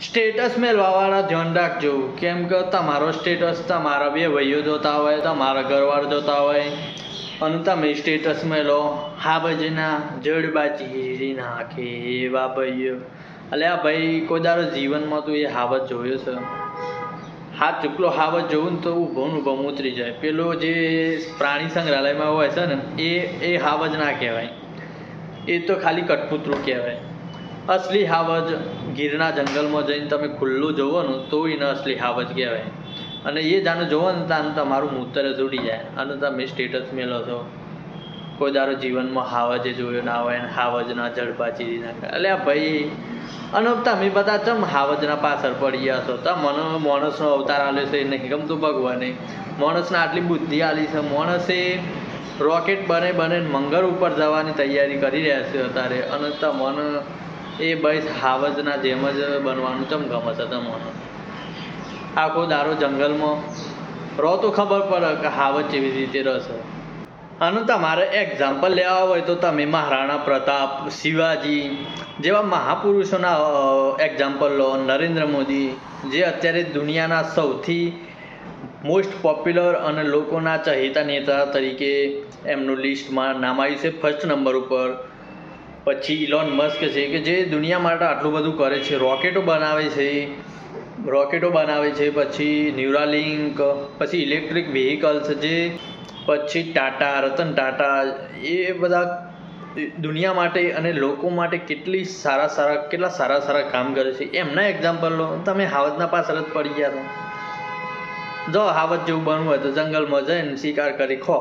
Status મેળવાવાળા ધ્યાન રાખજો, કેમ કે તમારો સ્ટેટસ તમારા બે ભાઈઓ જોતા હોય, તમારા ઘરવાળા જોતા હોય, અને તમે સ્ટેટસ મેળો હાવજના જડબાજી નાખે એવા ભાઈઓ. અલ્યા ભાઈ, કોઈ દાડો જીવનમાં તું એ હાવજ જોયો છે? હાથ ચૂકલો હાવજ જોવું ને તો ઊભો ને ઊભો ઉતરી જાય. પેલો જે પ્રાણી સંગ્રહાલયમાં હોય છે ને એ હાવજ ના કહેવાય, એ તો ખાલી કઠપૂતરું કહેવાય. અસલી હાવજ ગીરના જંગલમાં જઈને તમે ખુલ્લું જોવો ને તો એને અસલી હાવજ કહેવાય. અને એ જાણે જોવો ને તાને તમારું મૂતર જ ઉડી જાય અને તમે સ્ટેટસ મેળો છો. કોઈ દારો જીવનમાં હાવજે જોયો ના હોય ને હાવજના જડબા ચીરી નાખે. એટલે ભાઈ, અને તમે બધા ચમ હાવજના પાછળ પડી ગયા છો? તો મને માણસનો અવતાર આલ્યો છે એ નહીં ગમતું ભગવાને. માણસને આટલી બુદ્ધિ આલી છે. માણસે રોકેટ બને મંગળ ઉપર જવાની તૈયારી કરી રહ્યા છે અત્યારે, અને તમને એ ભાઈ હાવજના જેમ જ બનવાનું ચમ ગમે છે તમને? આખો દારો જંગલમાં રહો તો ખબર પડે કે હાવજ કેવી રીતે રહેશે. અને તમારે એક્ઝામ્પલ લેવા હોય તો તમે મહારાણા પ્રતાપ, શિવાજી જેવા મહાપુરુષોના એક્ઝામ્પલ લો. નરેન્દ્ર મોદી, જે અત્યારે દુનિયાના સૌથી મોસ્ટ પોપ્યુલર અને લોકોના ચહેતા નેતા તરીકે એમનું લિસ્ટમાં નામ આવ્યું છે ફર્સ્ટ નંબર ઉપર. પછી ઇલોન મસ્ક છે કે જે દુનિયા માટે આટલું બધું કરે છે, રોકેટો બનાવે છે. પછી ન્યુરાલિંક, પછી ઇલેક્ટ્રિક વ્હીકલ્સ, જે પછી રતન ટાટા, એ બધા દુનિયા માટે અને લોકો માટે કેટલા સારા કામ કરે છે. એમના એક્ઝામ્પલ લો. તમે હાવજના પાછળ જ પડી ગયા છો. જો હાવજ જેવું બનવું હોય તો જંગલમાં જઈને શિકાર કરી ખો.